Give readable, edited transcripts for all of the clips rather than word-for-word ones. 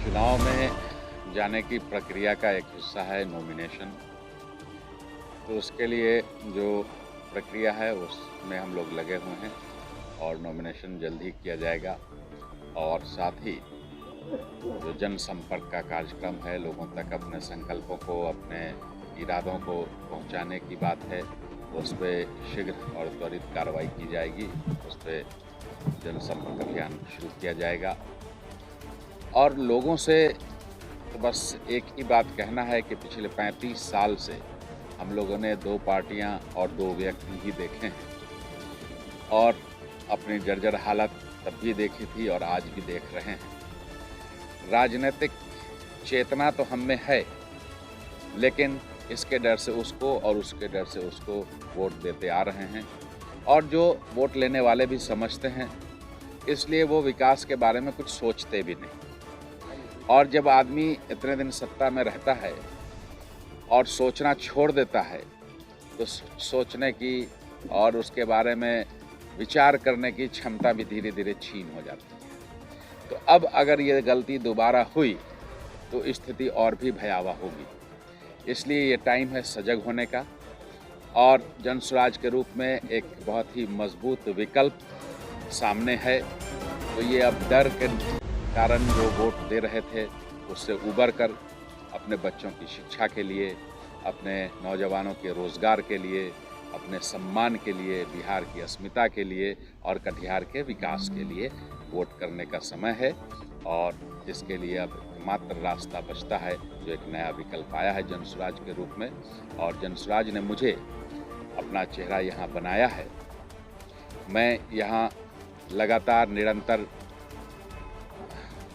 चुनाव में जाने की प्रक्रिया का एक हिस्सा है नॉमिनेशन। तो उसके लिए जो प्रक्रिया है उसमें हम लोग लगे हुए हैं और नॉमिनेशन जल्द ही किया जाएगा। और साथ ही जो जनसंपर्क का कार्यक्रम है, लोगों तक अपने संकल्पों को, अपने इरादों को पहुंचाने की बात है, उस पर शीघ्र और त्वरित कार्रवाई की जाएगी। उस पर जनसंपर्क अभियान शुरू किया जाएगा और लोगों से तो बस एक ही बात कहना है कि पिछले 35 साल से हम लोगों ने 2 पार्टियां और 2 व्यक्ति ही देखे हैं और अपनी जर्जर हालत तब भी देखी थी और आज भी देख रहे हैं। राजनीतिक चेतना तो हम में है, लेकिन इसके डर से उसको और उसके डर से उसको वोट देते आ रहे हैं और जो वोट लेने वाले भी समझते हैं, इसलिए वो विकास के बारे में कुछ सोचते भी नहीं। और जब आदमी इतने दिन सत्ता में रहता है और सोचना छोड़ देता है तो सोचने की और उसके बारे में विचार करने की क्षमता भी धीरे धीरे छीन हो जाती है। तो अब अगर ये गलती दोबारा हुई तो स्थिति और भी भयावह होगी। इसलिए ये टाइम है सजग होने का और जनसुराज के रूप में एक बहुत ही मजबूत विकल्प सामने है। तो ये अब डर के कारण जो वोट दे रहे थे उससे उबर कर अपने बच्चों की शिक्षा के लिए, अपने नौजवानों के रोज़गार के लिए, अपने सम्मान के लिए, बिहार की अस्मिता के लिए और कटिहार के विकास के लिए वोट करने का समय है। और इसके लिए अब मात्र रास्ता बचता है, जो एक नया विकल्प आया है जनसुराज के रूप में। और जनसुराज ने मुझे अपना चेहरा यहाँ बनाया है। मैं यहाँ लगातार निरंतर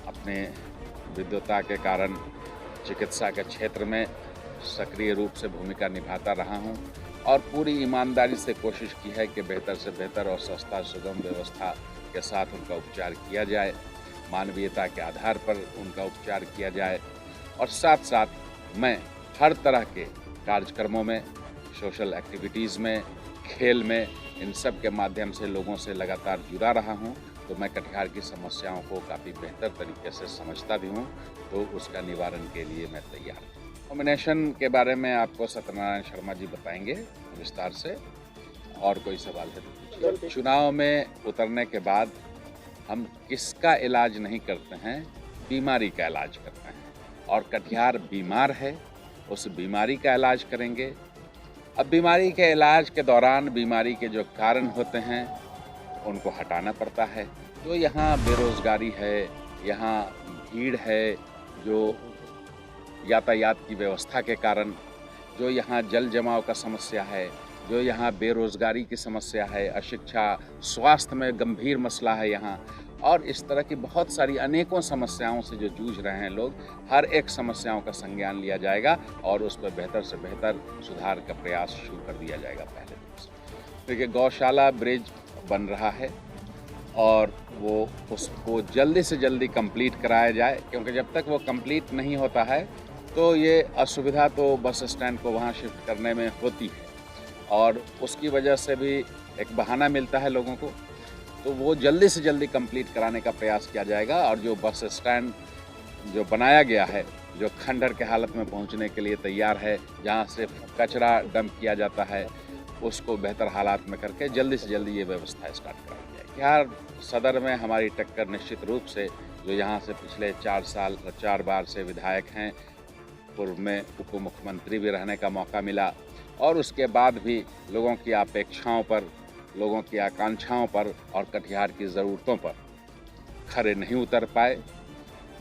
अपने विद्वता के कारण चिकित्सा के क्षेत्र में सक्रिय रूप से भूमिका निभाता रहा हूँ और पूरी ईमानदारी से कोशिश की है कि बेहतर से बेहतर और सस्ता सुगम व्यवस्था के साथ उनका उपचार किया जाए, मानवीयता के आधार पर उनका उपचार किया जाए। और साथ साथ मैं हर तरह के कार्यक्रमों में, सोशल एक्टिविटीज़ में, खेल में, इन सब के माध्यम से लोगों से लगातार जुड़ा रहा हूँ। तो मैं कटिहार की समस्याओं को काफ़ी बेहतर तरीके से समझता भी हूँ, तो उसका निवारण के लिए मैं तैयार हूँ। नॉमिनेशन के बारे में आपको सत्यनारायण शर्मा जी बताएंगे विस्तार से। और कोई सवाल है तो पूछिए। चुनाव में उतरने के बाद हम किसका इलाज नहीं करते हैं, बीमारी का इलाज करते हैं। और कटिहार बीमार है, उस बीमारी का इलाज करेंगे। अब बीमारी के इलाज के दौरान बीमारी के जो कारण होते हैं उनको हटाना पड़ता है। जो यहाँ बेरोज़गारी है, यहाँ भीड़ है, जो यातायात की व्यवस्था के कारण, जो यहाँ जल जमाव का समस्या है, जो यहाँ बेरोज़गारी की समस्या है, अशिक्षा, स्वास्थ्य में गंभीर मसला है यहाँ, और इस तरह की बहुत सारी अनेकों समस्याओं से जो जूझ रहे हैं लोग, हर एक समस्याओं का संज्ञान लिया जाएगा और उस पर बेहतर से बेहतर सुधार का प्रयास शुरू कर दिया जाएगा पहले दिन से। देखिए, गौशाला ब्रिज बन रहा है और वो उसको जल्दी से जल्दी कंप्लीट कराया जाए, क्योंकि जब तक वो कंप्लीट नहीं होता है तो ये असुविधा तो बस स्टैंड को वहाँ शिफ्ट करने में होती है और उसकी वजह से भी एक बहाना मिलता है लोगों को। तो वो जल्दी से जल्दी कंप्लीट कराने का प्रयास किया जाएगा और जो बस स्टैंड जो बनाया गया है, जो खंडहर के हालत में पहुंचने के लिए तैयार है, जहां सिर्फ कचरा डंप किया जाता है, उसको बेहतर हालात में करके जल्दी से जल्दी ये व्यवस्था स्टार्ट कराई जाएगी। बिहार सदर में हमारी टक्कर निश्चित रूप से, जो यहाँ से पिछले 4 बार से विधायक हैं, पूर्व में उप मुख्यमंत्री भी रहने का मौका मिला और उसके बाद भी लोगों की अपेक्षाओं पर, लोगों की आकांक्षाओं पर और कटिहार की ज़रूरतों पर खरे नहीं उतर पाए।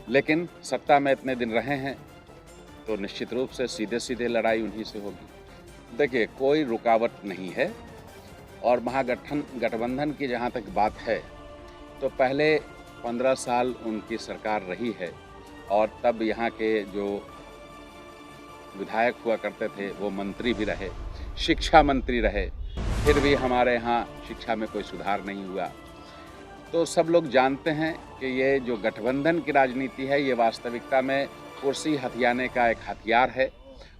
लेकिन सत्ता में इतने दिन रहे हैं तो निश्चित रूप से सीधे सीधे लड़ाई उन्हीं से होगी। देखिए, कोई रुकावट नहीं है और महागठबंधन की जहाँ तक बात है तो पहले 15 साल उनकी सरकार रही है और तब यहाँ के जो विधायक हुआ करते थे वो मंत्री भी रहे, शिक्षा मंत्री रहे, फिर भी हमारे यहाँ शिक्षा में कोई सुधार नहीं हुआ। तो सब लोग जानते हैं कि ये जो गठबंधन की राजनीति है, ये वास्तविकता में कुर्सी हथियाने का एक हथियार है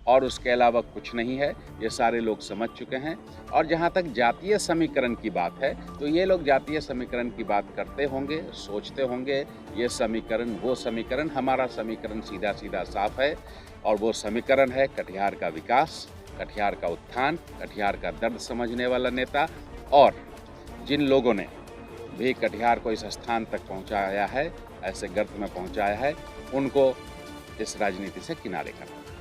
और उसके अलावा कुछ नहीं है, ये सारे लोग समझ चुके हैं। और जहाँ तक जातीय समीकरण की बात है, तो ये लोग जातीय समीकरण की बात करते होंगे, सोचते होंगे ये समीकरण वो समीकरण। हमारा समीकरण सीधा-सीधा साफ है और वो समीकरण है कटिहार का विकास, कटिहार का उत्थान, कटिहार का दर्द समझने वाला नेता। और जिन लोगों ने भी कटिहार को इस स्थान तक पहुँचाया है, ऐसे गर्त में पहुँचाया है, उनको इस राजनीति से किनारे करना।